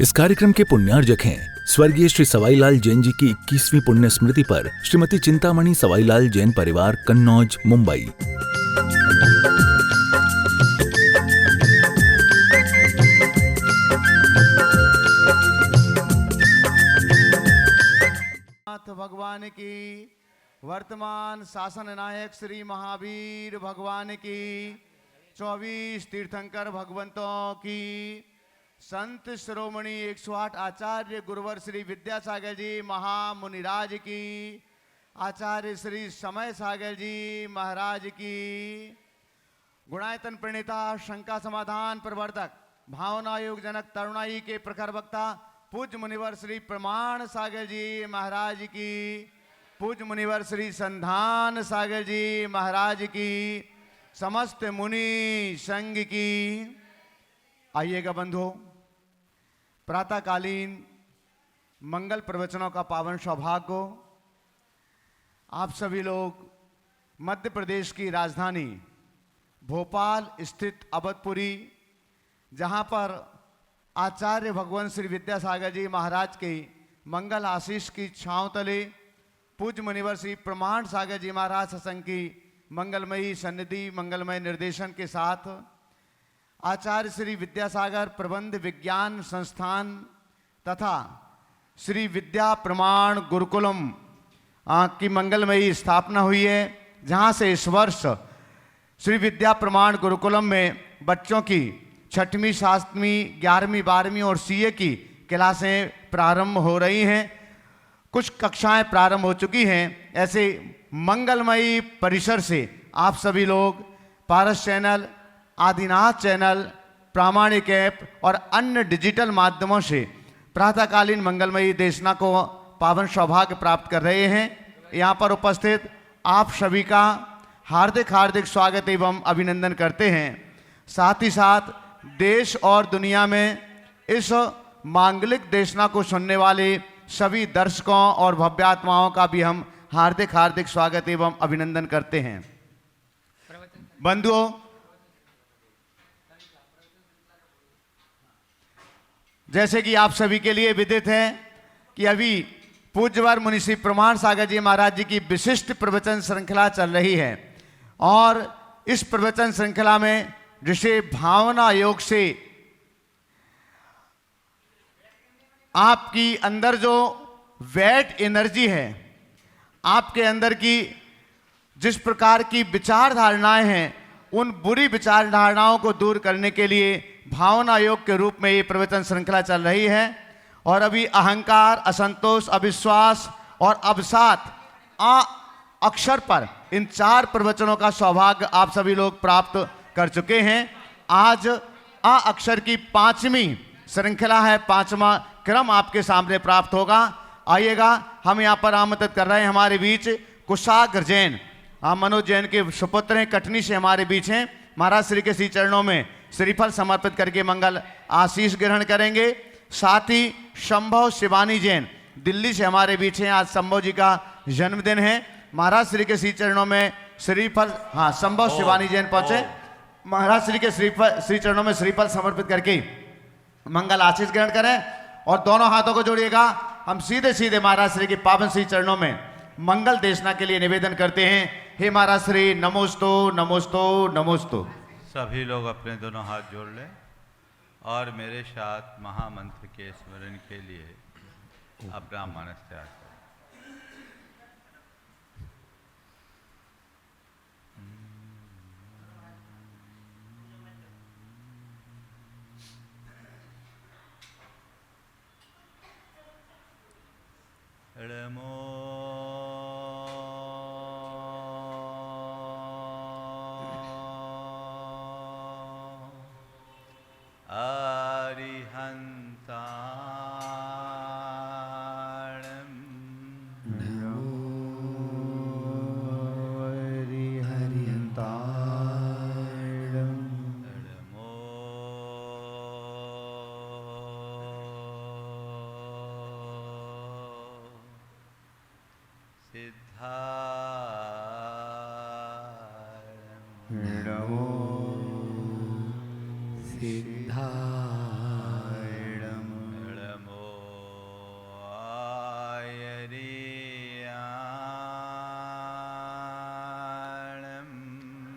इस कार्यक्रम के पुण्यार्जक हैं स्वर्गीय श्री सवाईलाल जैन जी की 21वीं पुण्य स्मृति पर श्रीमती चिंतामणि सवाईलाल जैन परिवार, कन्नौज, मुंबई। भगवान की, वर्तमान शासन नायक श्री महावीर भगवान की, 24 तीर्थंकर भगवंतों की, संत शिरोमणि 108 आचार्य गुरुवर श्री विद्यासागर जी महामुनिराज की, आचार्य श्री समय सागर जी महाराज की, गुणायतन प्रणेता, शंका समाधान प्रवर्तक, भावना योग जनक, तरुणाई के प्रखर वक्ता पूज्य मुनिवर श्री प्रमाण सागर जी महाराज की, पूज्य मुनिवर श्री संधान सागर जी महाराज की, समस्त मुनि संघ की। आइएगा बंधुओं, प्रातःकालीन मंगल प्रवचनों का पावन सौभाग्य को आप सभी लोग मध्य प्रदेश की राजधानी भोपाल स्थित अवधपुरी, जहां पर आचार्य भगवान श्री विद्यासागर जी महाराज के मंगल आशीष की छांव तले पूज्य मुनिवर श्री प्रमाण सागर जी महाराज सत्संग की मंगलमयी सन्निधि, मंगलमय निर्देशन के साथ आचार्य श्री विद्यासागर प्रबंध विज्ञान संस्थान तथा श्री विद्या प्रमाण गुरुकुलम की मंगलमयी स्थापना हुई है, जहां से इस वर्ष श्री विद्या प्रमाण गुरुकुलम में बच्चों की 6वीं, 7वीं, 11वीं, 12वीं और सीए की क्लासें प्रारंभ हो रही हैं। कुछ कक्षाएं प्रारंभ हो चुकी हैं। ऐसे मंगलमयी परिसर से आप सभी लोग पारस चैनल, आदिनाथ चैनल, प्रामाणिक ऐप और अन्य डिजिटल माध्यमों से प्रातःकालीन मंगलमयी देशना को पावन सौभाग्य प्राप्त कर रहे हैं। यहाँ पर उपस्थित आप सभी का हार्दिक हार्दिक स्वागत एवं अभिनंदन करते हैं। साथ ही साथ देश और दुनिया में इस मांगलिक देशना को सुनने वाले सभी दर्शकों और भव्यात्माओं का भी हम हार्दिक हार्दिक स्वागत एवं अभिनंदन करते हैं। बंधुओं, जैसे कि आप सभी के लिए विदित है कि अभी पूज्यवर मुनि श्री प्रमाण सागर जी महाराज जी की विशिष्ट प्रवचन श्रृंखला चल रही है और इस प्रवचन श्रृंखला में जिसे भावना योग से आपकी अंदर जो वेट एनर्जी है, आपके अंदर की जिस प्रकार की विचार धारणाएं हैं, उन बुरी विचार धारणाओं को दूर करने के लिए भावना योग के रूप में ये प्रवचन श्रृंखला चल रही है। और अभी अहंकार, असंतोष, अविश्वास और अवसाद अक्षर पर इन 4 प्रवचनों का सौभाग्य आप सभी लोग प्राप्त कर चुके हैं। आज अक्षर की 5वीं श्रृंखला है, 5वां क्रम आपके सामने प्राप्त होगा। आइएगा, हम यहाँ पर आमंत्रित कर रहे हैं हमारे बीच कुशाग्र जैन, मनोज जैन के सुपुत्र हैं, कटनी से हमारे बीच हैं। महाराज श्री के श्री चरणों में श्रीफल समर्पित करके मंगल आशीष ग्रहण करेंगे। साथ ही शंभव शिवानी जैन दिल्ली से हमारे बीच हैं। आज शंभव जी का जन्मदिन है। महाराज श्री के श्री चरणों में श्रीफल, शंभव शिवानी जैन पहुंचे। महाराज श्री के श्री चरणों में श्रीफल समर्पित करके मंगल आशीष ग्रहण करें और दोनों हाथों को जोड़िएगा। हम सीधे सीधे महाराज श्री के पावन श्री चरणों में मंगल देशना के लिए निवेदन करते हैं। हे महाराज श्री, नमोस्तु नमोस्तु नमोस्तु। सभी लोग अपने दोनों हाथ जोड़ लें और मेरे साथ महामंत्र के स्मरण के लिए अपना मानस त्याग करें। नमो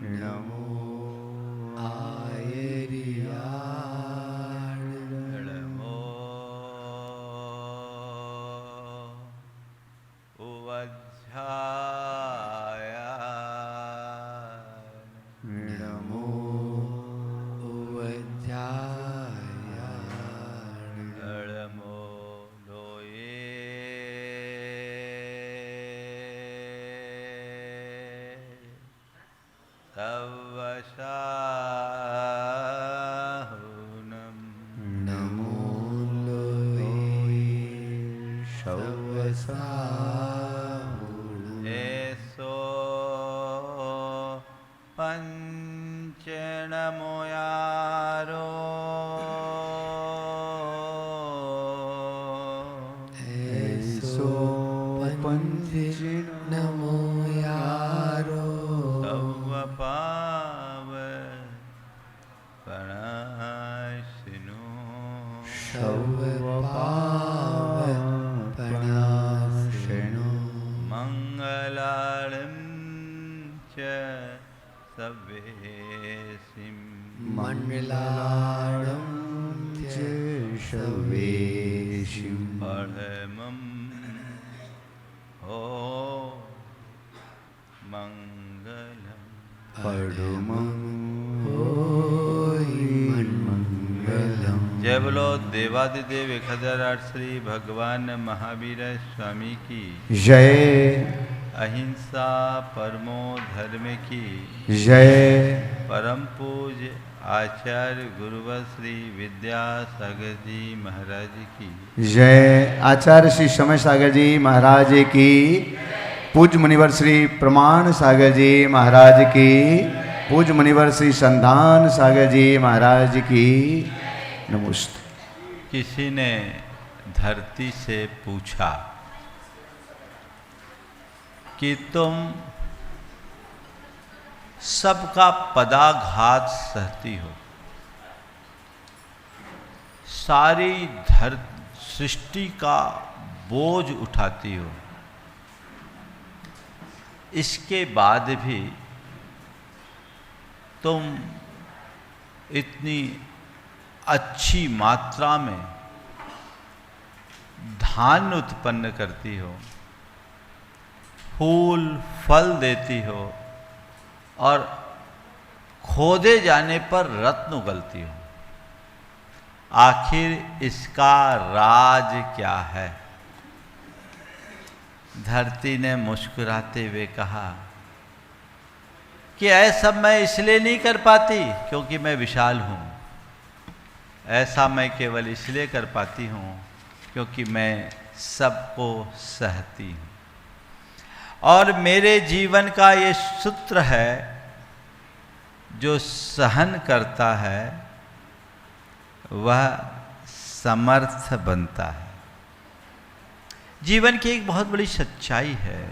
नमो आयरियाण नमो उवध्यायान नमो उवध्यायाण नमो तवशाहुनम नमो लोये शवसाहुनम एसो पंचनमोयारो ऐसो पंच नमो यारो सवपाव पणाशिनो शवपावपणाशिनो मंगलाळं च सवेसिं मण्डलाणं च शवेशिं परमं हो मंगलम् परमं होई मंगलम्। जय बोलो देवादिदेव 1008 श्री भगवान महावीर स्वामी की जय अहिंसा परमो धर्म की जय परम पूज्य आचार्य गुरुवर श्री विद्यासागर जी महाराज की जय आचार्य श्री समय सागर जी महाराज की, पूज्य मुनिवर श्री प्रमाण सागर जी महाराज की, पूज्य मुनिवर श्री संधान सागर जी महाराज की नमस्ते। किसी ने धरती से पूछा कि तुम सबका पदाघात सहती हो, सारी सृष्टि का बोझ उठाती हो, इसके बाद भी तुम इतनी अच्छी मात्रा में धान्य उत्पन्न करती हो, फूल फल देती हो और खोदे जाने पर रत्न उगलती हो, आखिर इसका राज क्या है? धरती ने मुस्कुराते हुए कहा कि ऐसा मैं इसलिए नहीं कर पाती क्योंकि मैं विशाल हूँ, ऐसा मैं केवल इसलिए कर पाती हूँ क्योंकि मैं सबको सहती हूँ। और मेरे जीवन का ये सूत्र है, जो सहन करता है वह समर्थ बनता है। जीवन की एक बहुत बड़ी सच्चाई है।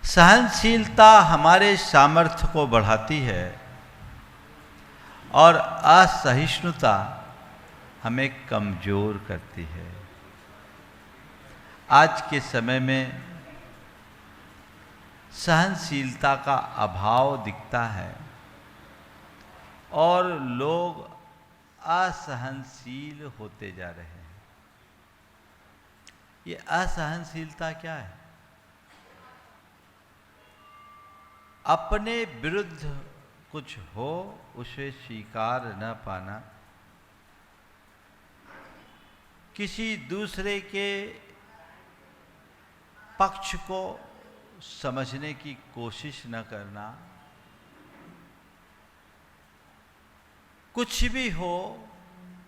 सहनशीलता हमारे सामर्थ्य को बढ़ाती है और असहिष्णुता हमें कमजोर करती है। आज के समय में सहनशीलता का अभाव दिखता है और लोग असहनशील होते जा रहे हैं। ये असहनशीलता क्या है? अपने विरुद्ध कुछ हो उसे स्वीकार न पाना, किसी दूसरे के पक्ष को समझने की कोशिश न करना, कुछ भी हो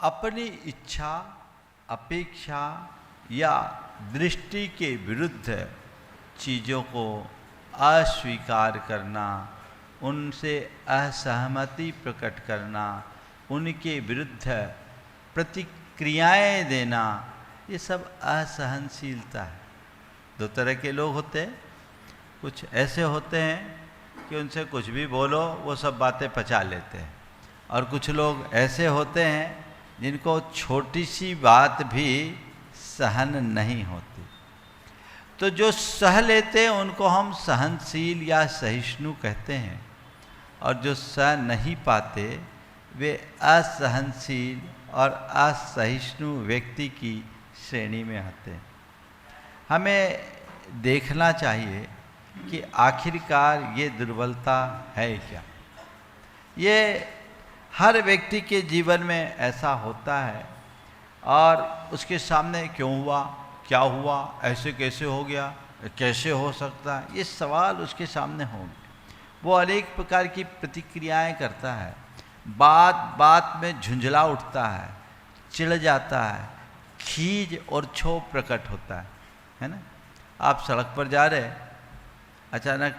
अपनी इच्छा, अपेक्षा या दृष्टि के विरुद्ध चीज़ों को अस्वीकार करना, उनसे असहमति प्रकट करना, उनके विरुद्ध प्रतिक्रियाएं देना, ये सब असहनशीलता है। दो तरह के लोग होते हैं। कुछ ऐसे होते हैं कि उनसे कुछ भी बोलो वो सब बातें पचा लेते हैं, और कुछ लोग ऐसे होते हैं जिनको छोटी सी बात भी सहन नहीं होती। तो जो सह लेते हैं उनको हम सहनशील या सहिष्णु कहते हैं, और जो सह नहीं पाते वे असहनशील और असहिष्णु व्यक्ति की श्रेणी में आते हैं। हमें देखना चाहिए कि आखिरकार ये दुर्बलता है क्या। ये हर व्यक्ति के जीवन में ऐसा होता है, और उसके सामने क्यों हुआ, क्या हुआ, ऐसे कैसे हो गया, कैसे हो सकता है, ये सवाल उसके सामने होंगे। वो अनेक प्रकार की प्रतिक्रियाएं करता है, बात बात में झुंझला उठता है, चिढ़ जाता है, खीज और क्षोभ प्रकट होता है ना। आप सड़क पर जा रहे, अचानक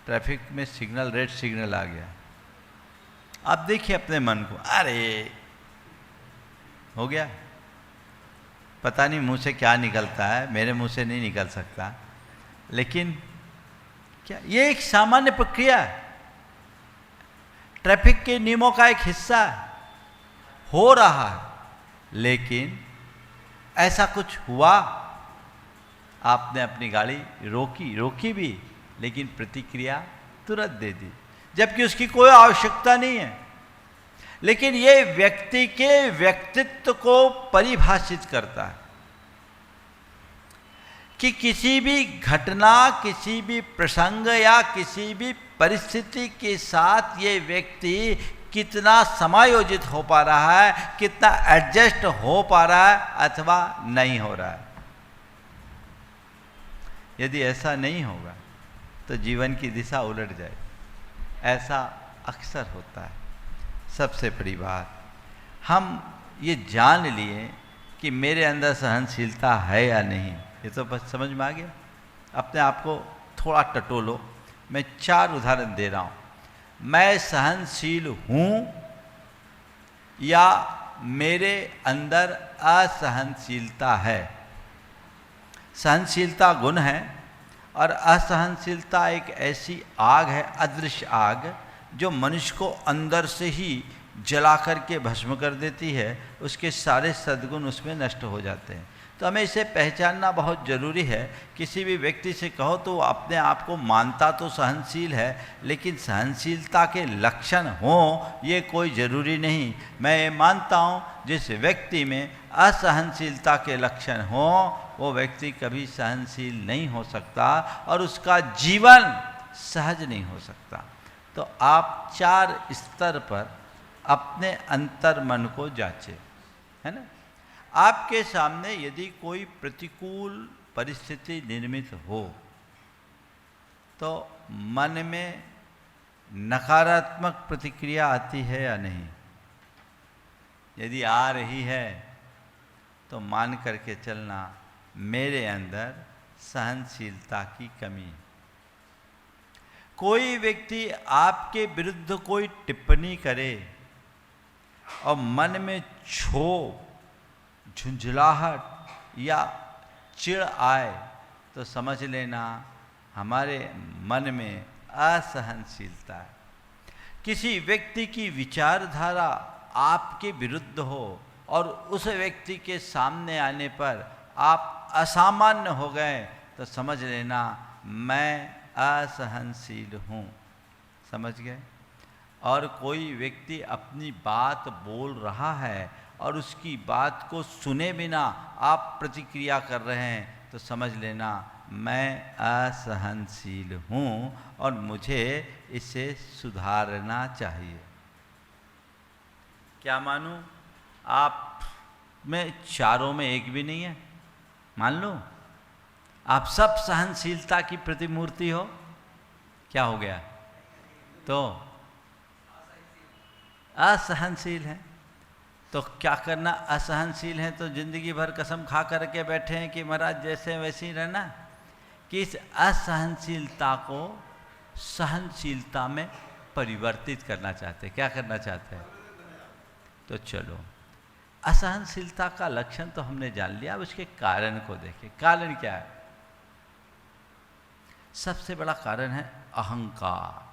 ट्रैफिक में सिग्नल, रेड सिग्नल आ गया, आप देखिए अपने मन को, अरे हो गया, पता नहीं मुंह से क्या निकलता है, मेरे मुंह से नहीं निकल सकता, लेकिन क्या ये एक सामान्य प्रक्रिया है, ट्रैफिक के नियमों का एक हिस्सा है, हो रहा है। लेकिन ऐसा कुछ हुआ, आपने अपनी गाड़ी रोकी भी, लेकिन प्रतिक्रिया तुरंत दे दी, जबकि उसकी कोई आवश्यकता नहीं है। लेकिन ये व्यक्ति के व्यक्तित्व को परिभाषित करता है कि किसी भी घटना, किसी भी प्रसंग या किसी भी परिस्थिति के साथ ये व्यक्ति कितना समायोजित हो पा रहा है, कितना एडजस्ट हो पा रहा है अथवा नहीं हो रहा है। यदि ऐसा नहीं होगा तो जीवन की दिशा उलट जाए, ऐसा अक्सर होता है। सबसे बड़ी बात, हम ये जान लिए कि मेरे अंदर सहनशीलता है या नहीं, ये तो बस समझ में आ गया। अपने आप को थोड़ा टटोलो। मैं 4 उदाहरण दे रहा हूँ। मैं सहनशील हूँ या मेरे अंदर असहनशीलता है। सहनशीलता गुण है और असहनशीलता एक ऐसी आग है, अदृश्य आग, जो मनुष्य को अंदर से ही जला करके भस्म कर देती है। उसके सारे सद्गुण उसमें नष्ट हो जाते हैं। तो हमें इसे पहचानना बहुत ज़रूरी है। किसी भी व्यक्ति से कहो तो वो अपने आप को मानता तो सहनशील है, लेकिन सहनशीलता के लक्षण हों ये कोई ज़रूरी नहीं। मैं ये मानता हूँ जिस व्यक्ति में असहनशीलता के लक्षण हों वो व्यक्ति कभी सहनशील नहीं हो सकता और उसका जीवन सहज नहीं हो सकता। तो आप 4 स्तर पर अपने अंतर मन को जांचें, है ना। आपके सामने यदि कोई प्रतिकूल परिस्थिति निर्मित हो तो मन में नकारात्मक प्रतिक्रिया आती है या नहीं। यदि आ रही है तो मान करके चलना मेरे अंदर सहनशीलता की कमी है। कोई व्यक्ति आपके विरुद्ध कोई टिप्पणी करे और मन में क्षोभ, झुंझलाहट या चिढ़ आए तो समझ लेना हमारे मन में असहनशीलता है। किसी व्यक्ति की विचारधारा आपके विरुद्ध हो और उस व्यक्ति के सामने आने पर आप असामान्य हो गए तो समझ लेना मैं असहनशील हूँ। समझ गए। और कोई व्यक्ति अपनी बात बोल रहा है और उसकी बात को सुने बिना आप प्रतिक्रिया कर रहे हैं तो समझ लेना मैं असहनशील हूँ और मुझे इसे सुधारना चाहिए। क्या मानूं? आप में चारों में एक भी नहीं है, मान लो आप सब सहनशीलता की प्रतिमूर्ति हो, क्या हो गया? तो असहनशील है। तो क्या करना? असहनशील हैं तो जिंदगी भर कसम खा करके बैठे हैं कि महाराज जैसे वैसे ही रहना, कि इस असहनशीलता को सहनशीलता में परिवर्तित करना चाहते हैं। क्या करना चाहते हैं? तो चलो, असहनशीलता का लक्षण तो हमने जान लिया, अब उसके कारण को देखें। कारण क्या है? सबसे बड़ा कारण है अहंकार,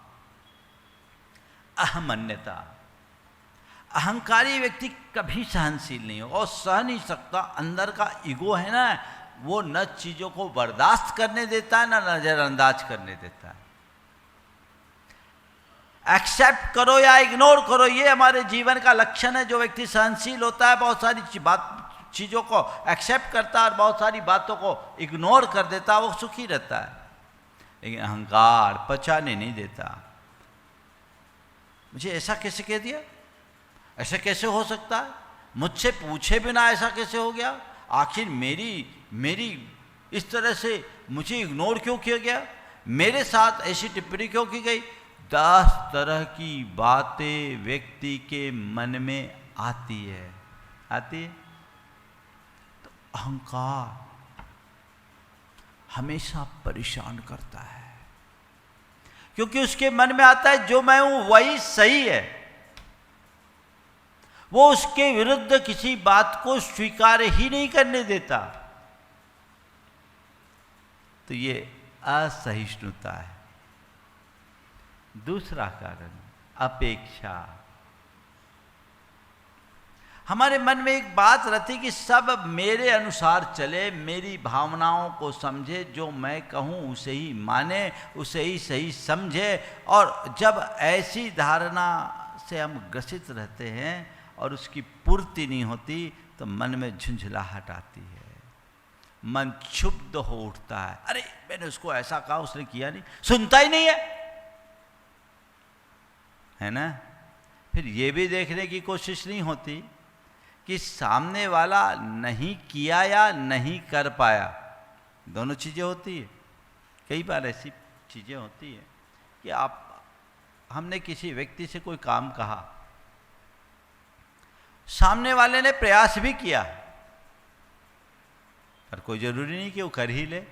अहमन्यता। अहंकारी व्यक्ति कभी सहनशील नहीं हो और सह नहीं सकता। अंदर का ईगो है ना, वो न चीजों को बर्दाश्त करने देता है, ना नजरअंदाज करने देता है। एक्सेप्ट करो या इग्नोर करो, ये हमारे जीवन का लक्षण है। जो व्यक्ति सहनशील होता है, बहुत सारी चीजों को एक्सेप्ट करता है और बहुत सारी बातों को इग्नोर कर देता है, वो सुखी रहता है। लेकिन अहंकार पचाने नहीं देता। मुझे ऐसा कैसे कह दिया, ऐसा कैसे हो सकता है, मुझसे पूछे बिना ऐसा कैसे हो गया, आखिर मेरी इस तरह से मुझे इग्नोर क्यों किया गया, मेरे साथ ऐसी टिप्पणी क्यों की गई। 10 तरह की बातें व्यक्ति के मन में आती है। तो अहंकार हमेशा परेशान करता है, क्योंकि उसके मन में आता है जो मैं हूं वही सही है। वो उसके विरुद्ध किसी बात को स्वीकार ही नहीं करने देता। तो ये असहिष्णुता है। दूसरा कारण अपेक्षा। हमारे मन में एक बात रहती कि सब मेरे अनुसार चले, मेरी भावनाओं को समझे, जो मैं कहूँ उसे ही माने, उसे ही सही समझे। और जब ऐसी धारणा से हम ग्रसित रहते हैं और उसकी पूर्ति नहीं होती, तो मन में झुंझलाहट आती है, मन क्षुब्ध हो उठता है। अरे मैंने उसको ऐसा कहा, उसने किया नहीं, सुनता ही नहीं है ना। फिर ये भी देखने की कोशिश नहीं होती कि सामने वाला नहीं किया या नहीं कर पाया। दोनों चीज़ें होती है। कई बार ऐसी चीज़ें होती है कि हमने किसी व्यक्ति से कोई काम कहा, सामने वाले ने प्रयास भी किया, पर कोई ज़रूरी नहीं कि वो कर ही ले।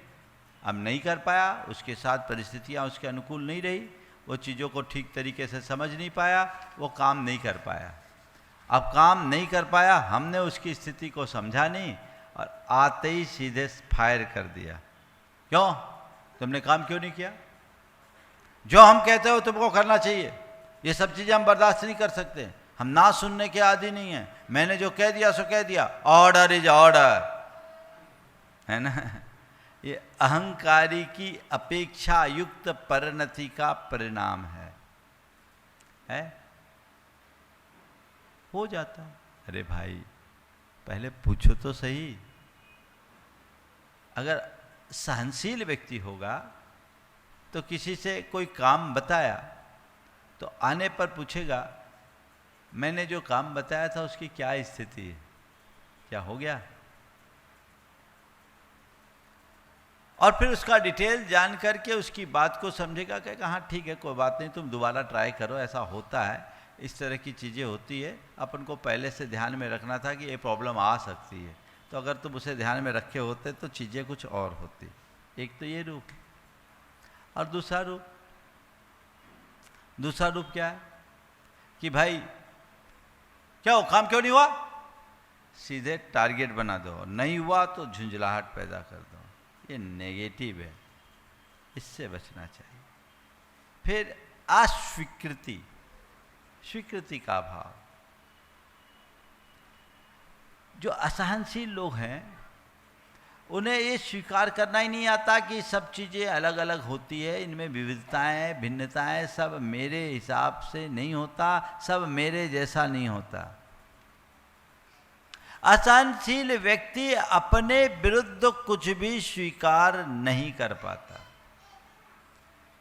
अब नहीं कर पाया, उसके साथ परिस्थितियाँ उसके अनुकूल नहीं रही, वो चीज़ों को ठीक तरीके से समझ नहीं पाया, वो काम नहीं कर पाया। अब काम नहीं कर पाया, हमने उसकी स्थिति को समझा नहीं और आते ही सीधे फायर कर दिया। क्यों? तुमने काम क्यों नहीं किया? जो हम कहते हो तुमको करना चाहिए। ये सब चीज़ें हम बर्दाश्त नहीं कर सकते, हम ना सुनने के आदी नहीं हैं। मैंने जो कह दिया सो कह दिया, ऑर्डर इज ऑर्डर, है ना। ये अहंकारी की अपेक्षा युक्त परिणति का परिणाम है? हो जाता। अरे भाई पहले पूछो तो सही। अगर सहनशील व्यक्ति होगा तो किसी से कोई काम बताया तो आने पर पूछेगा, मैंने जो काम बताया था उसकी क्या स्थिति है, क्या हो गया, और फिर उसका डिटेल जान करके उसकी बात को समझेगा। कहेगा हाँ ठीक है, कोई बात नहीं, तुम दोबारा ट्राई करो, ऐसा होता है, इस तरह की चीज़ें होती है, अपन को पहले से ध्यान में रखना था कि ये प्रॉब्लम आ सकती है। तो अगर तुम उसे ध्यान में रखे होते तो चीज़ें कुछ और होती। एक तो ये रूप, और दूसरा रूप क्या है कि भाई क्या हो, काम क्यों नहीं हुआ, सीधे टारगेट बना दो, नहीं हुआ तो झुंझलाहट पैदा कर दो। ये नेगेटिव है, इससे बचना चाहिए। फिर अस्वीकृति, स्वीकृति का भाव। जो असहनशील लोग हैं उन्हें ये स्वीकार करना ही नहीं आता कि सब चीज़ें अलग अलग होती है, इनमें विविधताएं भिन्नताएं, सब मेरे हिसाब से नहीं होता, सब मेरे जैसा नहीं होता। असहनशील व्यक्ति अपने विरुद्ध कुछ भी स्वीकार नहीं कर पाता,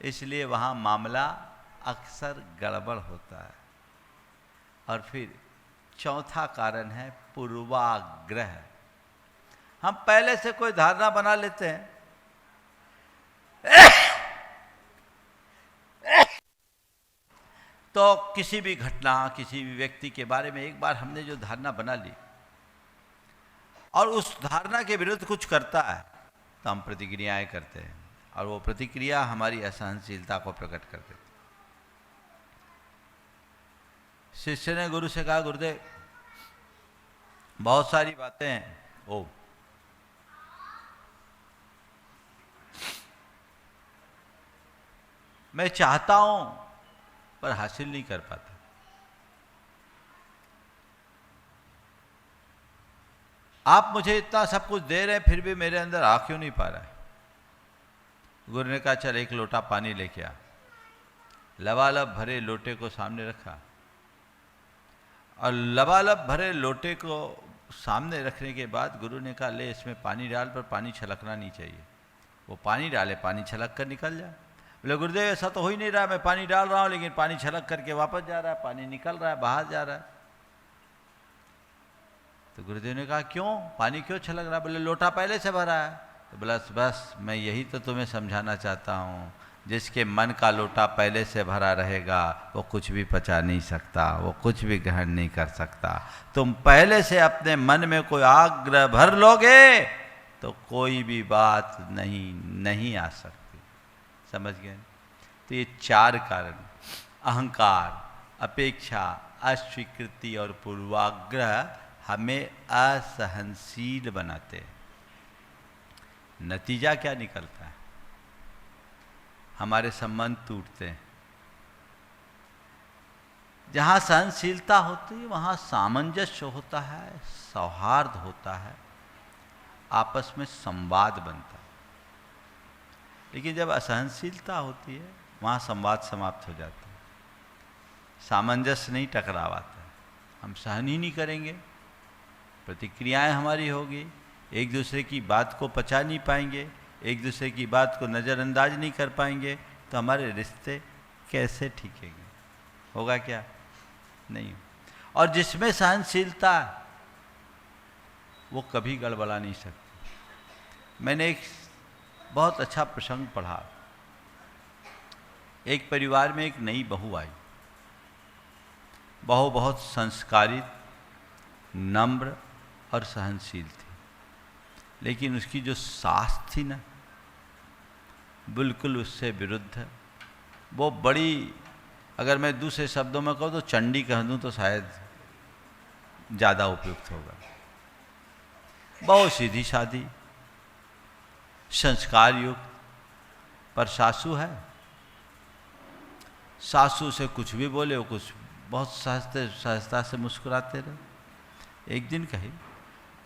इसलिए वहाँ मामला अक्सर गड़बड़ होता है। और फिर चौथा कारण है पूर्वाग्रह। हम पहले से कोई धारणा बना लेते हैं तो किसी भी घटना, किसी भी व्यक्ति के बारे में एक बार हमने जो धारणा बना ली और उस धारणा के विरुद्ध कुछ करता है तो हम प्रतिक्रियाएं करते हैं, और वो प्रतिक्रिया हमारी असहनशीलता को प्रकट कर देती। शिष्य ने गुरु से कहा, गुरुदेव बहुत सारी बातें हैं, मैं चाहता हूं पर हासिल नहीं कर पाता। आप मुझे इतना सब कुछ दे रहे हैं फिर भी मेरे अंदर आ क्यों नहीं पा रहा है। गुरु ने कहा चल एक लोटा पानी लेके आ। लबालब भरे लोटे को सामने रखा और लबालब भरे लोटे को सामने रखने के बाद गुरु ने कहा ले इसमें पानी डाल, पर पानी छलकना नहीं चाहिए। वो पानी डाले, पानी छलक कर निकल जाए। बोले गुरुदेव ऐसा तो हो ही नहीं रहा, मैं पानी डाल रहा हूँ लेकिन पानी छलक करके वापस जा रहा है, पानी निकल रहा है, बाहर जा रहा है। तो गुरुदेव ने कहा क्यों, पानी क्यों छलक रहा है? बोले लोटा पहले से भरा है। तो बोला बस मैं यही तो तुम्हें समझाना चाहता हूँ, जिसके मन का लोटा पहले से भरा रहेगा वो कुछ भी पचा नहीं सकता, वो कुछ भी ग्रहण नहीं कर सकता। तुम पहले से अपने मन में कोई आग्रह भर लोगे तो कोई भी बात नहीं आ सकती। समझ गए? तो ये चार कारण, अहंकार, अपेक्षा, अस्वीकृति और पूर्वाग्रह हमें असहनशील बनाते हैं। नतीजा क्या निकलता है? हमारे संबंध टूटते हैं। जहाँ सहनशीलता होती है वहाँ सामंजस्य होता है, सौहार्द होता है, आपस में संवाद बनता है। लेकिन जब असहनशीलता होती है वहाँ संवाद समाप्त हो जाता है, सामंजस्य नहीं, टकराव आता है। हम सहन ही नहीं करेंगे, प्रतिक्रियाएं हमारी होगी, एक दूसरे की बात को पचा नहीं पाएंगे, एक दूसरे की बात को नज़रअंदाज नहीं कर पाएंगे, तो हमारे रिश्ते कैसे टिकेंगे? होगा क्या? नहीं। और जिसमें सहनशीलता वो कभी गड़बड़ा नहीं सकती। मैंने एक बहुत अच्छा प्रसंग पढ़ा। एक परिवार में एक नई बहू आई। बहू बहुत संस्कारित, नम्र और सहनशील थी, लेकिन उसकी जो सास थी ना, बिल्कुल उससे विरुद्ध। वो बड़ी, अगर मैं दूसरे शब्दों में कहूँ तो चंडी कह दूँ तो शायद ज़्यादा उपयुक्त होगा। बहुत सीधी सादी, संस्कार युक्त, पर सासू है। सासू से कुछ भी बोले वो कुछ बहुत सहजता से मुस्कुराते रहे। एक दिन कही,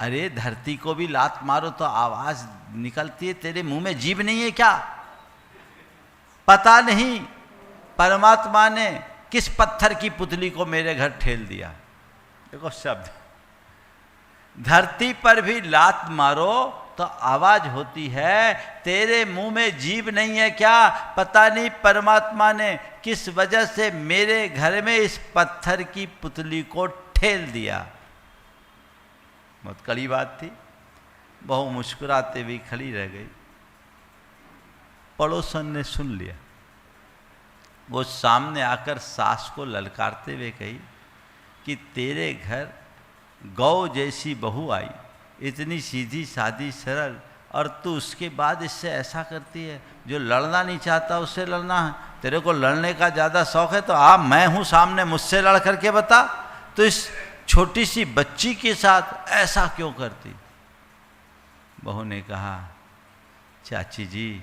अरे धरती को भी लात मारो तो आवाज निकलती है, तेरे मुंह में जीभ नहीं है क्या? पता नहीं परमात्मा ने किस पत्थर की पुतली को मेरे घर ठेल दिया। देखो शब्द, धरती पर भी लात मारो तो आवाज होती है, तेरे मुंह में जीभ नहीं है क्या? पता नहीं परमात्मा ने किस वजह से मेरे घर में इस पत्थर की पुतली को ठेल दिया। बहुत कड़ी बात थी। बहू मुस्कुराते हुए खड़ी रह गई। पड़ोसन ने सुन लिया। वो सामने आकर सास को ललकारते हुए कही कि तेरे घर गौ जैसी बहू आई, इतनी सीधी सादी सरल, और तू उसके बाद इससे ऐसा करती है। जो लड़ना नहीं चाहता उससे लड़ना है। तेरे को लड़ने का ज़्यादा शौक है तो मैं हूँ सामने, मुझसे लड़ करके बता। तो इस छोटी सी बच्ची के साथ ऐसा क्यों करती? बहू ने कहा, चाची जी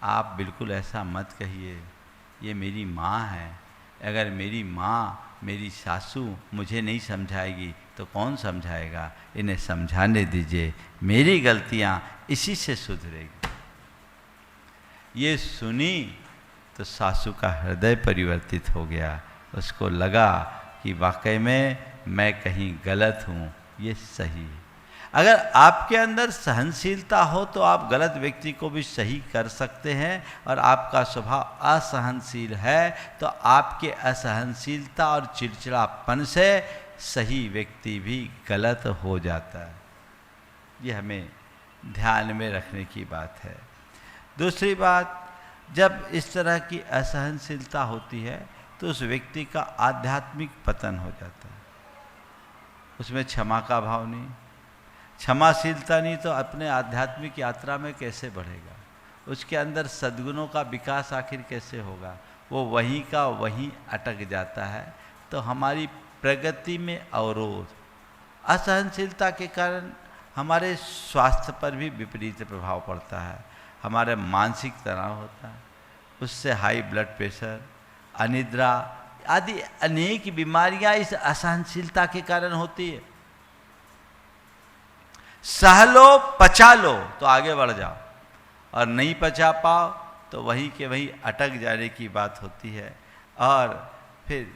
आप बिल्कुल ऐसा मत कहिए, ये मेरी माँ है। अगर मेरी माँ, मेरी सासू मुझे नहीं समझाएगी तो कौन समझाएगा? इन्हें समझाने दीजिए, मेरी गलतियाँ इसी से सुधरेगी। ये सुनी तो सासू का हृदय परिवर्तित हो गया। उसको लगा कि वाकई में मैं कहीं गलत हूँ, ये सही है। अगर आपके अंदर सहनशीलता हो तो आप गलत व्यक्ति को भी सही कर सकते हैं, और आपका स्वभाव असहनशील है तो आपके असहनशीलता और चिड़चिड़ापन से सही व्यक्ति भी गलत हो जाता है। ये हमें ध्यान में रखने की बात है। दूसरी बात, जब इस तरह की असहनशीलता होती है तो उस व्यक्ति का आध्यात्मिक पतन हो जाता है। उसमें क्षमा का भाव नहीं, क्षमाशीलता नहीं तो अपने आध्यात्मिक यात्रा में कैसे बढ़ेगा? उसके अंदर सद्गुणों का विकास आखिर कैसे होगा? वो वहीं का वहीं अटक जाता है। तो हमारी प्रगति में अवरोध, असहनशीलता के कारण हमारे स्वास्थ्य पर भी विपरीत प्रभाव पड़ता है। हमारे मानसिक तनाव होता है, उससे हाई ब्लड प्रेशर, अनिद्रा आदि अनेक बीमारियां इस असहनशीलता के कारण होती है। सह लो, पचा लो तो आगे बढ़ जाओ, और नहीं पचा पाओ तो वहीं के वहीं अटक जाने की बात होती है, और फिर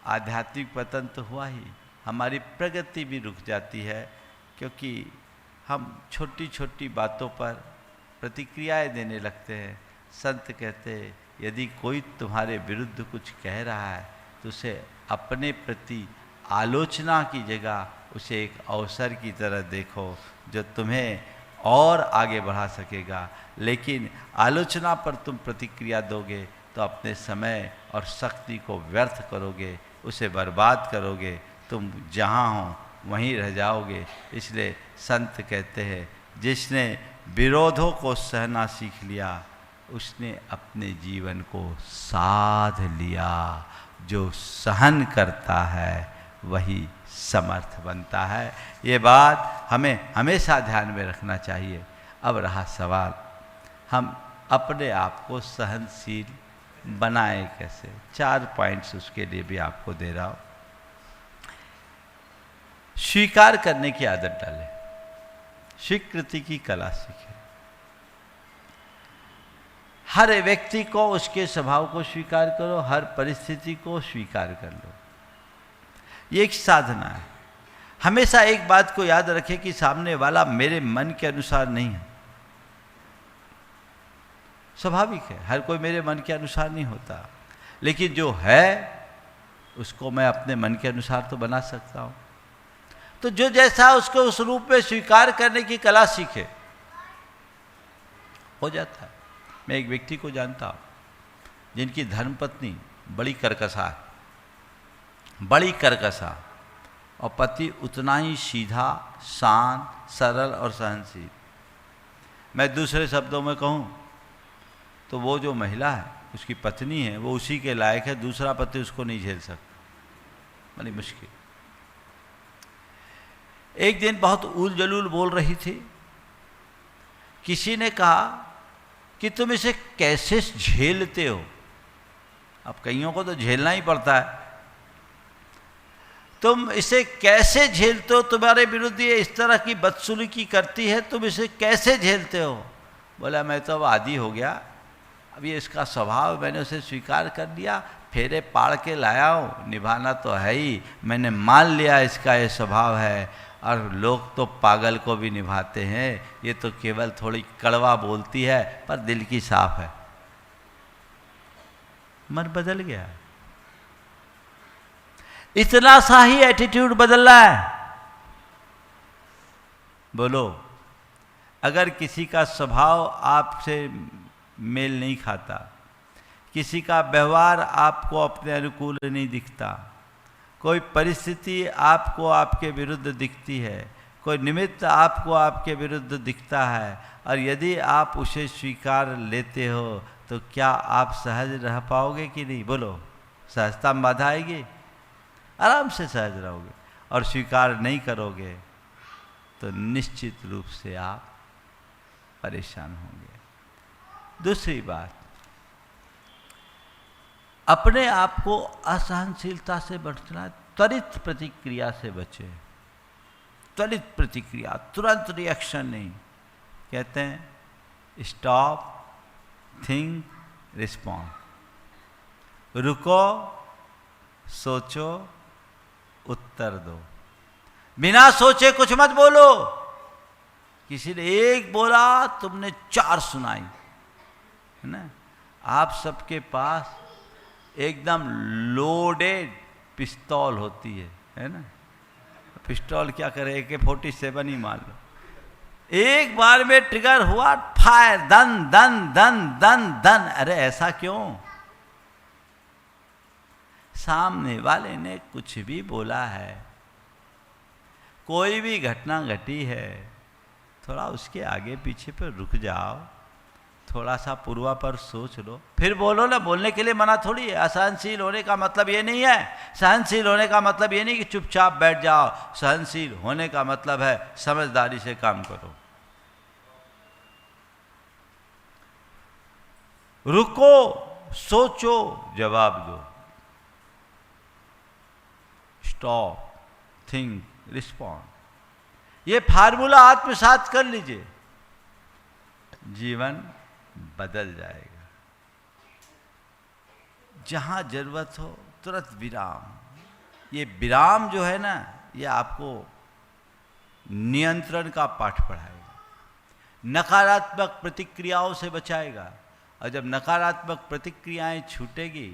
आध्यात्मिक पतन तो हुआ ही, हमारी प्रगति भी रुक जाती है, क्योंकि हम छोटी छोटी बातों पर प्रतिक्रियाएं देने लगते हैं। संत कहते हैं यदि कोई तुम्हारे विरुद्ध कुछ कह रहा है तो उसे अपने प्रति आलोचना की जगह उसे एक अवसर की तरह देखो जो तुम्हें और आगे बढ़ा सकेगा। लेकिन आलोचना पर तुम प्रतिक्रिया दोगे तो अपने समय और शक्ति को व्यर्थ करोगे, उसे बर्बाद करोगे, तुम जहाँ हो वहीं रह जाओगे। इसलिए संत कहते हैं जिसने विरोधों को सहना सीख लिया उसने अपने जीवन को साध लिया। जो सहन करता है वही समर्थ बनता है। ये बात हमें हमेशा ध्यान में रखना चाहिए। अब रहा सवाल, हम अपने आप को सहनशील बनाए कैसे? 4 पॉइंट्स उसके लिए भी आपको दे रहा हूँ। स्वीकार करने की आदत डालें, स्वीकृति की कला सीखें। हर व्यक्ति को उसके स्वभाव को स्वीकार करो, हर परिस्थिति को स्वीकार कर लो। ये एक साधना है। हमेशा एक बात को याद रखें कि सामने वाला मेरे मन के अनुसार नहीं है। स्वाभाविक है, हर कोई मेरे मन के अनुसार नहीं होता, लेकिन जो है उसको मैं अपने मन के अनुसार तो बना सकता हूं। तो जो जैसा उसको उस रूप में स्वीकार करने की कला सीखे, हो जाता है। मैं एक व्यक्ति को जानता हूं जिनकी धर्मपत्नी बड़ी कर्कशा है, बड़ी कर्कशा, और पति उतना ही सीधा, शांत, सरल और सहनशील। मैं दूसरे शब्दों में कहूं तो वो जो महिला है उसकी पत्नी है, वो उसी के लायक है, दूसरा पति उसको नहीं झेल सकता। बड़ी मुश्किल। एक दिन बहुत उल जलूल बोल रही थी। किसी ने कहा कि तुम इसे कैसे झेलते हो? अब कईयों को तो झेलना ही पड़ता है। तुम इसे कैसे झेलते हो? तुम्हारे विरुद्ध ये इस तरह की बदसलूकी करती है, तुम इसे कैसे झेलते हो? बोला मैं तो अब आदी हो गया, अब ये इसका स्वभाव, मैंने उसे स्वीकार कर लिया, फेरे पाड़ के लाया हूँ, निभाना तो है ही, मैंने मान लिया इसका ये स्वभाव है। और लोग तो पागल को भी निभाते हैं, ये तो केवल थोड़ी कड़वा बोलती है पर दिल की साफ है। मन बदल गया, इतना सा ही एटीट्यूड बदल रहा है। बोलो, अगर किसी का स्वभाव आपसे मेल नहीं खाता, किसी का व्यवहार आपको अपने अनुकूल नहीं दिखता, कोई परिस्थिति आपको आपके विरुद्ध दिखती है, कोई निमित्त आपको आपके विरुद्ध दिखता है, और यदि आप उसे स्वीकार लेते हो तो क्या आप सहज रह पाओगे कि नहीं? बोलो, सहजता में बाधा आएगी? आराम से सहज रहोगे। और स्वीकार नहीं करोगे तो निश्चित रूप से आप परेशान होंगे। दूसरी बात, अपने आप को असहनशीलता से बचना, त्वरित प्रतिक्रिया से बचे। त्वरित प्रतिक्रिया, तुरंत रिएक्शन नहीं। कहते हैं स्टॉप, थिंक, रिस्पॉन्ड। रुको, सोचो, उत्तर दो। बिना सोचे कुछ मत बोलो। किसी ने एक बोला, तुमने 4 सुनाई, है ना? आप सबके पास एकदम लोडेड पिस्तौल होती है ना? पिस्तौल क्या करे, AK-47 ही मान लो। एक बार में ट्रिगर हुआ, फायर, दन दन दन दन दन। अरे ऐसा क्यों? सामने वाले ने कुछ भी बोला है, कोई भी घटना घटी है, थोड़ा उसके आगे पीछे पर रुक जाओ, थोड़ा सा पूर्वापर सोच लो, फिर बोलो ना। बोलने के लिए मना थोड़ी है। असहनशील होने का मतलब ये नहीं है, सहनशील होने का मतलब ये नहीं कि चुपचाप बैठ जाओ। सहनशील होने का मतलब है समझदारी से काम करो। रुको, सोचो, जवाब दो। Stop, think, respond. ये फार्मूला आत्मसात कर लीजिए, जीवन बदल जाएगा। जहां जरूरत हो तुरंत विराम। ये विराम जो है ना, ये आपको नियंत्रण का पाठ पढ़ाएगा, नकारात्मक प्रतिक्रियाओं से बचाएगा। और जब नकारात्मक प्रतिक्रियाएं छूटेगी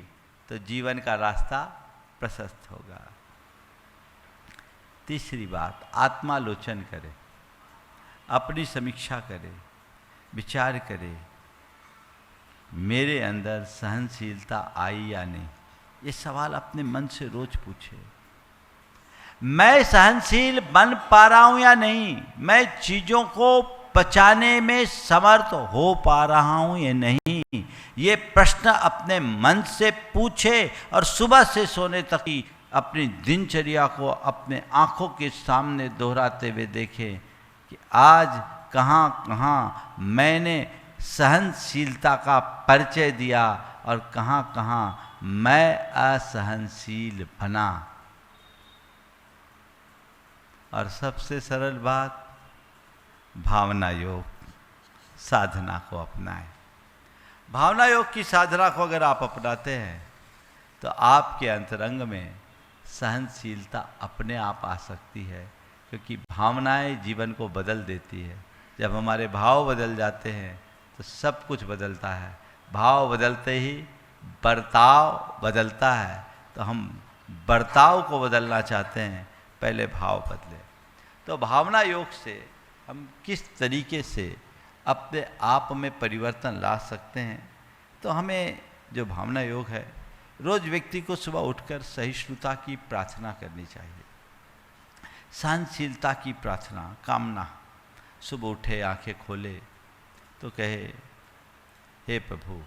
तो जीवन का रास्ता प्रशस्त होगा। तीसरी बात, आत्मालोचन करें, अपनी समीक्षा करें, विचार करें, मेरे अंदर सहनशीलता आई या नहीं। ये सवाल अपने मन से रोज पूछे। मैं सहनशील बन पा रहा हूं या नहीं, मैं चीजों को पचाने में समर्थ हो पा रहा हूं या नहीं, ये प्रश्न अपने मन से पूछे और सुबह से सोने तक की अपनी दिनचर्या को अपने आंखों के सामने दोहराते हुए देखें कि आज कहाँ कहाँ मैंने सहनशीलता का परिचय दिया और कहाँ कहाँ मैं असहनशील बना। और सबसे सरल बात, भावना योग साधना को अपनाएं। भावना योग की साधना को अगर आप अपनाते हैं तो आपके अंतरंग में सहनशीलता अपने आप आ सकती है, क्योंकि भावनाएं जीवन को बदल देती है। जब हमारे भाव बदल जाते हैं तो सब कुछ बदलता है। भाव बदलते ही बर्ताव बदलता है। तो हम बर्ताव को बदलना चाहते हैं, पहले भाव बदले। तो भावना योग से हम किस तरीके से अपने आप में परिवर्तन ला सकते हैं। तो हमें जो भावना योग है, रोज व्यक्ति को सुबह उठकर सहिष्णुता की प्रार्थना करनी चाहिए, सहनशीलता की प्रार्थना, कामना। सुबह उठे, आंखें खोले तो कहे, हे प्रभु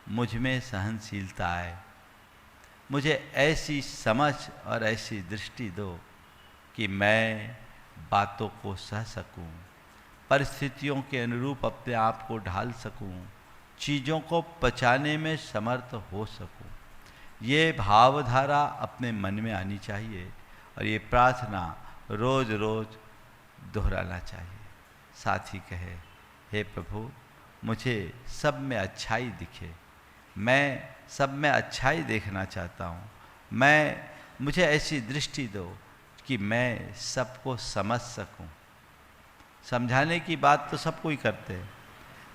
मुझ में सहनशीलता आए, मुझे ऐसी समझ और ऐसी दृष्टि दो कि मैं बातों को सह सकूं, परिस्थितियों के अनुरूप अपने आप को ढाल सकूं, चीज़ों को पचाने में समर्थ हो सकूं। ये भावधारा अपने मन में आनी चाहिए और ये प्रार्थना रोज रोज दोहराना चाहिए। साथ ही कहे, हे प्रभु मुझे सब में अच्छाई दिखे, मैं सब में अच्छाई देखना चाहता हूँ। मुझे ऐसी दृष्टि दो कि मैं सबको समझ सकूं। समझाने की बात तो सब कोई करते हैं,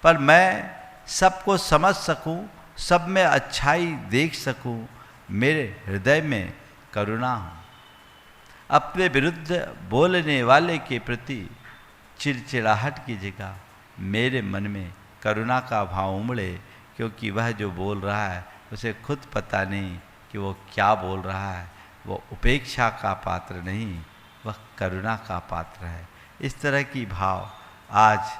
पर मैं सबको समझ सकूं, सब में अच्छाई देख सकूं, मेरे हृदय में करुणा हो। अपने विरुद्ध बोलने वाले के प्रति चिड़चिड़ाहट की जगह मेरे मन में करुणा का भाव उमड़े, क्योंकि वह जो बोल रहा है उसे खुद पता नहीं कि वो क्या बोल रहा है। वो उपेक्षा का पात्र नहीं, वह करुणा का पात्र है। इस तरह की भाव आज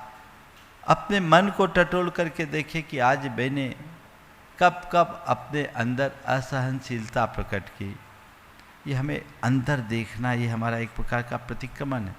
अपने मन को टटोल करके देखें कि आज मैंने कब कब अपने अंदर असहनशीलता प्रकट की। ये हमें अंदर देखना, ये हमारा एक प्रकार का प्रतिक्रमण है।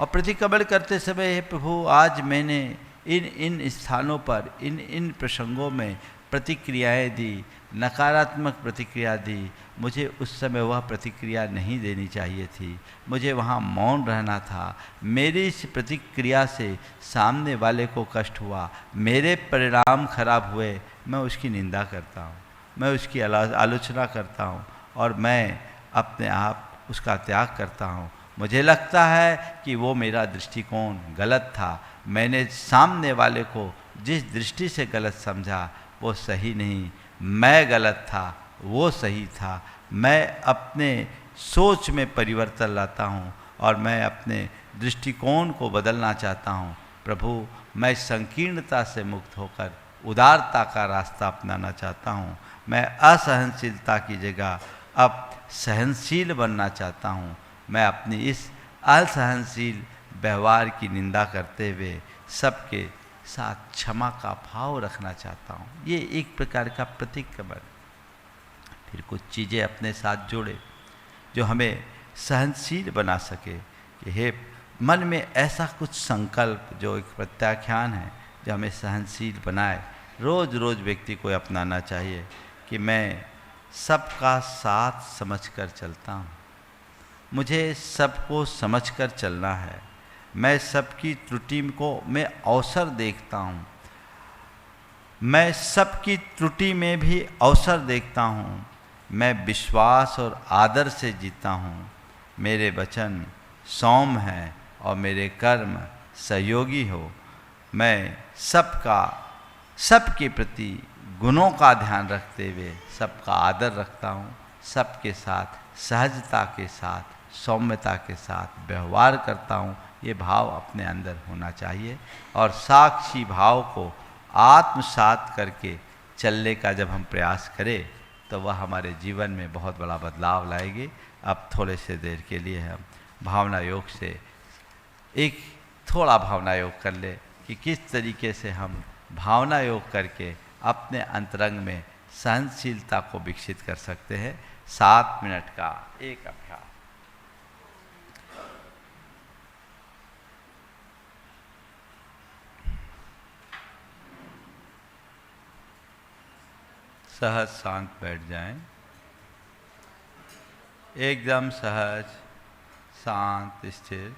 और प्रतिक्रमण करते समय, हे प्रभु आज मैंने इन स्थानों पर इन प्रसंगों में प्रतिक्रियाएं दी, नकारात्मक प्रतिक्रिया दी, मुझे उस समय वह प्रतिक्रिया नहीं देनी चाहिए थी, मुझे वहाँ मौन रहना था। मेरी इस प्रतिक्रिया से सामने वाले को कष्ट हुआ, मेरे परिणाम खराब हुए, मैं उसकी निंदा करता हूँ, मैं उसकी आलोचना करता हूँ और मैं अपने आप उसका त्याग करता हूँ। मुझे लगता है कि वो मेरा दृष्टिकोण गलत था, मैंने सामने वाले को जिस दृष्टि से गलत समझा वो सही नहीं, मैं गलत था, वो सही था। मैं अपने सोच में परिवर्तन लाता हूँ और मैं अपने दृष्टिकोण को बदलना चाहता हूँ। प्रभु मैं संकीर्णता से मुक्त होकर उदारता का रास्ता अपनाना चाहता हूँ। मैं असहनशीलता की जगह अब सहनशील बनना चाहता हूँ। मैं अपनी इस असहनशील व्यवहार की निंदा करते हुए सबके साथ क्षमा का भाव रखना चाहता हूँ। ये एक प्रकार का प्रतिक्रमण। फिर कुछ चीज़ें अपने साथ जोड़े जो हमें सहनशील बना सके कि हे मन में ऐसा कुछ संकल्प जो एक प्रत्याख्यान है जो हमें सहनशील बनाए। रोज रोज व्यक्ति को अपनाना चाहिए कि मैं सबका साथ समझकर चलता हूँ, मुझे सबको समझकर चलना है। मैं सबकी त्रुटि को मैं अवसर देखता हूँ, मैं सबकी त्रुटि में भी अवसर देखता हूँ। मैं विश्वास और आदर से जीता हूँ। मेरे वचन सौम्य हैं और मेरे कर्म सहयोगी हो। मैं सबके प्रति गुणों का ध्यान रखते हुए सबका आदर रखता हूँ। सबके साथ सहजता के साथ सौम्यता के साथ व्यवहार करता हूँ। ये भाव अपने अंदर होना चाहिए और साक्षी भाव को आत्मसात करके चलने का जब हम प्रयास करें तो वह हमारे जीवन में बहुत बड़ा बदलाव लाएगी। अब थोड़े से देर के लिए हम भावना योग से एक थोड़ा भावना योग कर ले कि किस तरीके से हम भावना योग करके अपने अंतरंग में सहनशीलता को विकसित कर सकते हैं। 7 मिनट का एक अभ्यास। सहज शांत बैठ जाएं, एकदम सहज शांत स्थिर।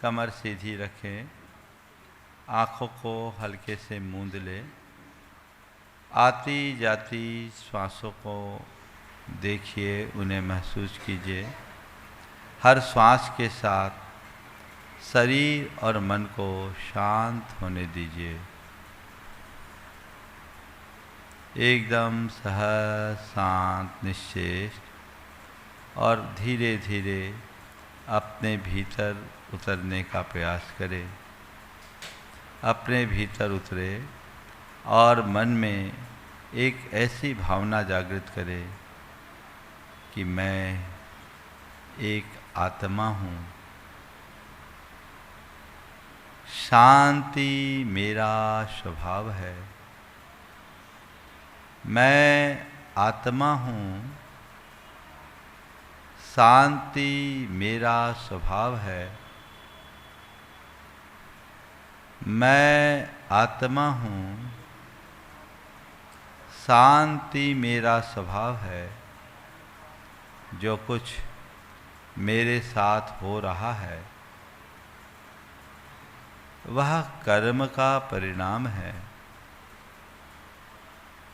कमर सीधी रखें, आँखों को हल्के से मूंद लें। आती जाती श्वासों को देखिए, उन्हें महसूस कीजिए। हर श्वास के साथ शरीर और मन को शांत होने दीजिए। एकदम सहज शांत निश्चेष और धीरे धीरे अपने भीतर उतरने का प्रयास करें। अपने भीतर उतरे और मन में एक ऐसी भावना जागृत करें कि मैं एक आत्मा हूँ। शांति मेरा स्वभाव है। मैं आत्मा हूँ। शांति मेरा स्वभाव है। मैं आत्मा हूँ। शांति मेरा स्वभाव है। जो कुछ मेरे साथ हो रहा है वह कर्म का परिणाम है।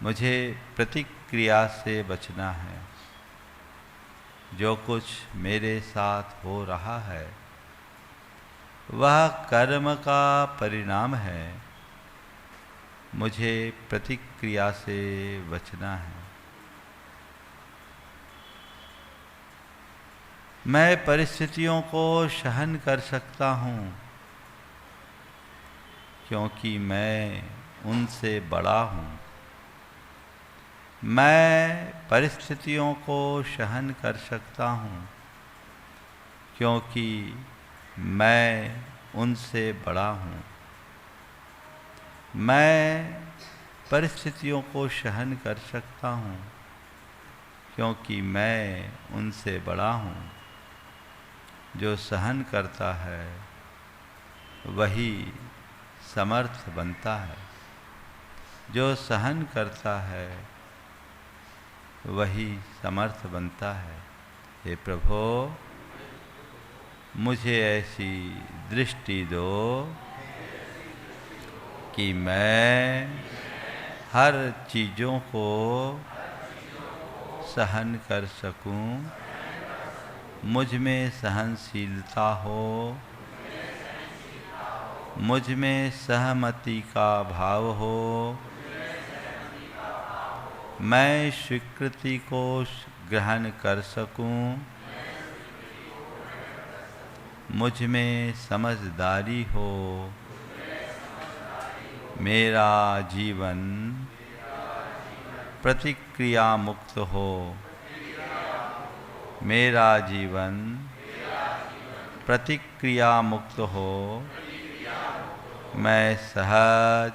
मुझे प्रतिक्रिया से बचना है। जो कुछ मेरे साथ हो रहा है वह कर्म का परिणाम है। मुझे प्रतिक्रिया से बचना है। मैं परिस्थितियों को सहन कर सकता हूँ क्योंकि मैं उनसे बड़ा हूँ। मैं परिस्थितियों को सहन कर सकता हूँ क्योंकि मैं उनसे बड़ा हूँ। मैं परिस्थितियों को सहन कर सकता हूँ क्योंकि मैं उनसे बड़ा हूँ। जो सहन करता है वही समर्थ बनता है। जो सहन करता है वही समर्थ बनता है। हे प्रभु, मुझे ऐसी दृष्टि दो कि मैं हर चीज़ों को सहन कर सकूं। मुझ में सहनशीलता हो। मुझ में सहमति का भाव हो। मैं स्वीकृति को ग्रहण कर सकूं। मुझ में समझदारी हो। मेरा जीवन प्रतिक्रिया मुक्त हो। मेरा जीवन प्रतिक्रिया मुक्त हो। मैं सहज,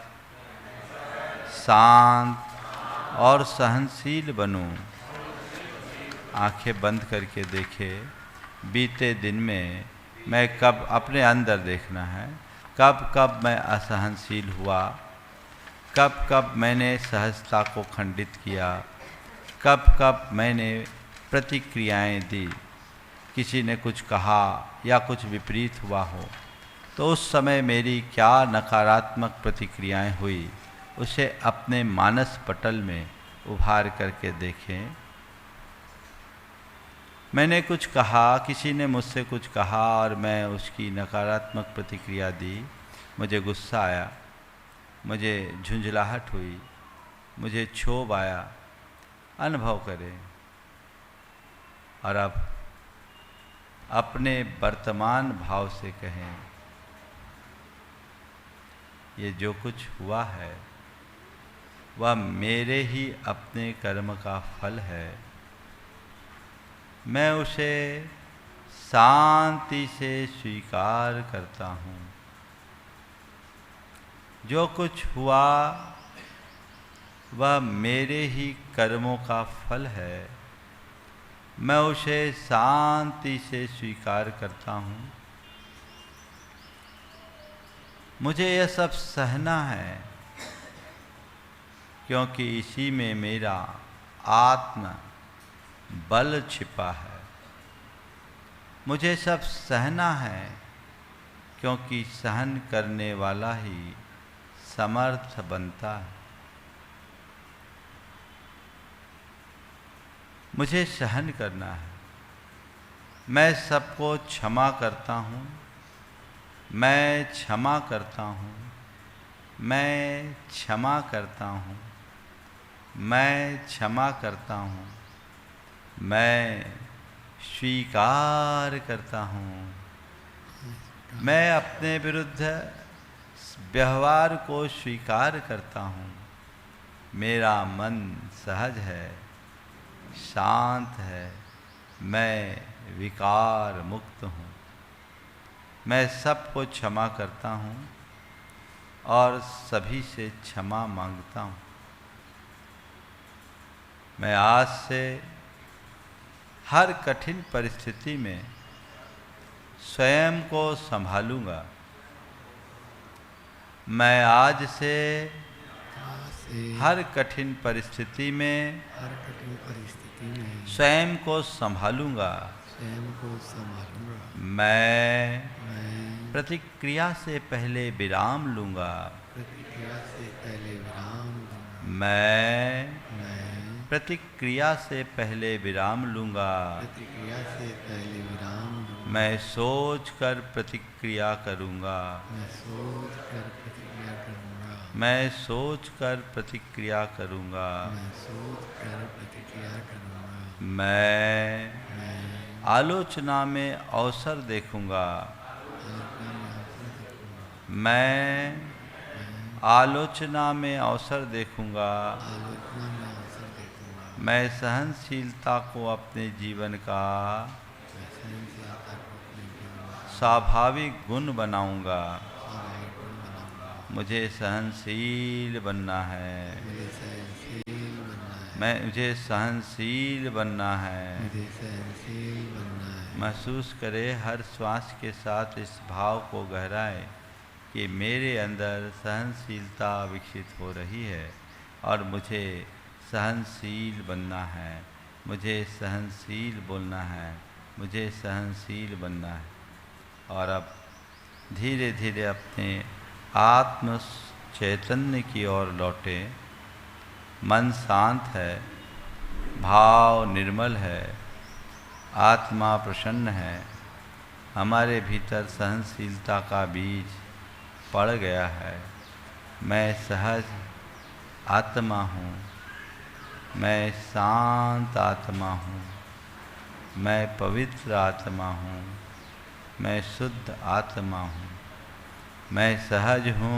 शांत और सहनशील बनूं। आंखें बंद करके देखें, बीते दिन में मैं कब, अपने अंदर देखना है, कब कब मैं असहनशील हुआ, कब कब मैंने सहजता को खंडित किया, कब कब मैंने प्रतिक्रियाएं दी। किसी ने कुछ कहा या कुछ विपरीत हुआ हो, तो उस समय मेरी क्या नकारात्मक प्रतिक्रियाएं हुई, उसे अपने मानस पटल में उभार करके देखें। मैंने कुछ कहा, किसी ने मुझसे कुछ कहा और मैं उसकी नकारात्मक प्रतिक्रिया दी, मुझे गुस्सा आया, मुझे झुंझलाहट हुई, मुझे क्षोभ आया, अनुभव करें और अब अपने वर्तमान भाव से कहें, ये जो कुछ हुआ है वह मेरे ही अपने कर्म का फल है। मैं उसे शांति से स्वीकार करता हूँ। जो कुछ हुआ वह मेरे ही कर्मों का फल है। मैं उसे शांति से स्वीकार करता हूँ। मुझे यह सब सहना है, क्योंकि इसी में मेरा आत्म बल छिपा है। मुझे सब सहना है, क्योंकि सहन करने वाला ही समर्थ बनता है। मुझे सहन करना है। मैं सबको क्षमा करता हूँ। मैं क्षमा करता हूँ। मैं क्षमा करता हूँ। मैं क्षमा करता हूँ। मैं स्वीकार करता हूँ। मैं अपने विरुद्ध व्यवहार को स्वीकार करता हूँ। मेरा मन सहज है, शांत है। मैं विकार मुक्त हूँ। मैं सबको क्षमा करता हूँ और सभी से क्षमा मांगता हूँ। मैं आज से हर कठिन परिस्थिति में स्वयं को संभालूंगा। मैं आज से हर कठिन परिस्थिति में स्वयं को संभालूंगा। मैं प्रतिक्रिया से पहले विराम लूंगा। मैं प्रतिक्रिया से पहले विराम लूंगा। मैं सोच कर प्रतिक्रिया करूंगा। मैं सोच कर प्रतिक्रिया करूंगा। मैं आलोचना में अवसर देखूंगा। मैं आलोचना में अवसर देखूंगा। मैं सहनशीलता को अपने जीवन का स्वाभाविक गुण बनाऊंगा। मुझे सहनशील बनना है। मुझे सहनशील बनना है। महसूस करें हर श्वास के साथ इस भाव को गहराएं कि मेरे अंदर सहनशीलता विकसित हो रही है और मुझे सहनशील बनना है। मुझे सहनशील बोलना है। मुझे सहनशील बनना है। और अब धीरे धीरे अपने आत्म चैतन्य की ओर लौटे। मन शांत है, भाव निर्मल है, आत्मा प्रसन्न है। हमारे भीतर सहनशीलता का बीज पड़ गया है। मैं सहज आत्मा हूँ। मैं शांत आत्मा हूँ। मैं पवित्र आत्मा हूँ। मैं शुद्ध आत्मा हूँ। मैं सहज हूँ।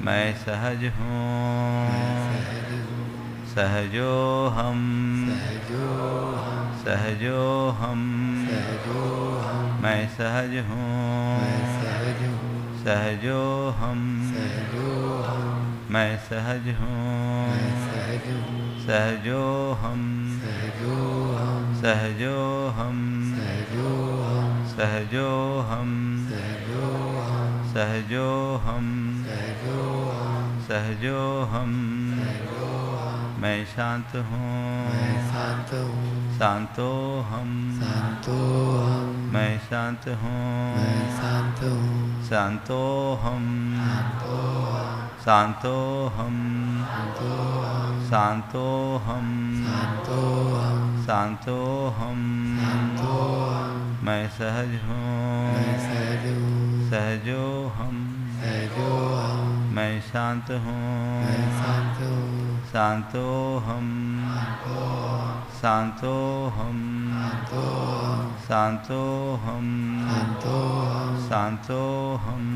मैं सहज हूँ। सहजो हम। सहजो हम। मैं सहज हूँ। सहजो हम। मैं सहज हूँ। सहजो हम। सहजो हम। सहजो हम। सहजो हम। सहजो हम। मैं शांत हूँ। शांतो हम मैं शांत हूँ शांतो हम शांतो हम शांतो हम शांतो हम मैं सहज हूँ सहजो हम मैं शांत हूँ शांतो हम शांतो हम शांतो हम शांतो हम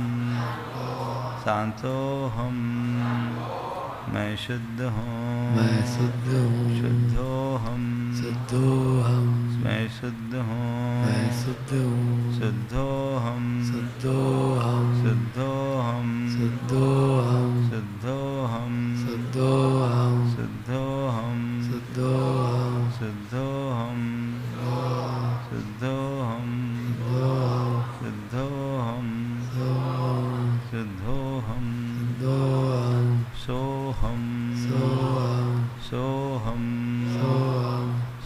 शांतो हम मैं शुद्ध हूँ शुद्धो हम मैं शुद्ध हूँ शुद्धो हम शुद्धो हम शुद्धो हम शुद्धो हम शुद्धो हम शुद्धो हम शुद्धो हम शुद्धो हम सोहम सोहम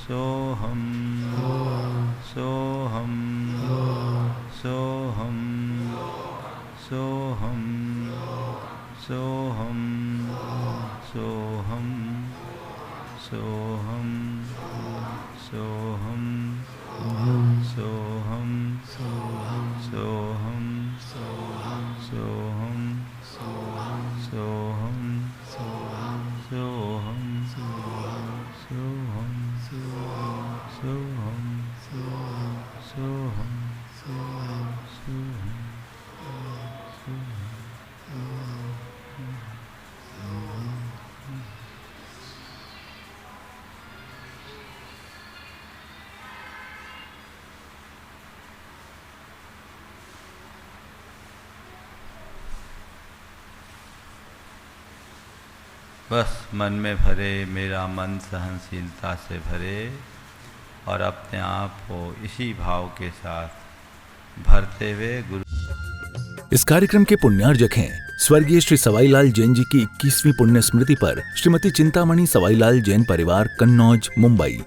सोहम सोहम सोहम सोहम सोहम सोहम सोहम सोहम सोहम सोहम सोहम सोहम सोहम सोहम सोहम बस मन में भरे मेरा मन सहनशीलता से भरे और अपने आप को इसी भाव के साथ भरते हुए गुरु। इस कार्यक्रम के पुण्यार्जक हैं स्वर्गीय श्री सवाईलाल जैन जी की 21वीं पुण्य स्मृति पर श्रीमती चिंतामणि सवाईलाल जैन परिवार, कन्नौज, मुंबई।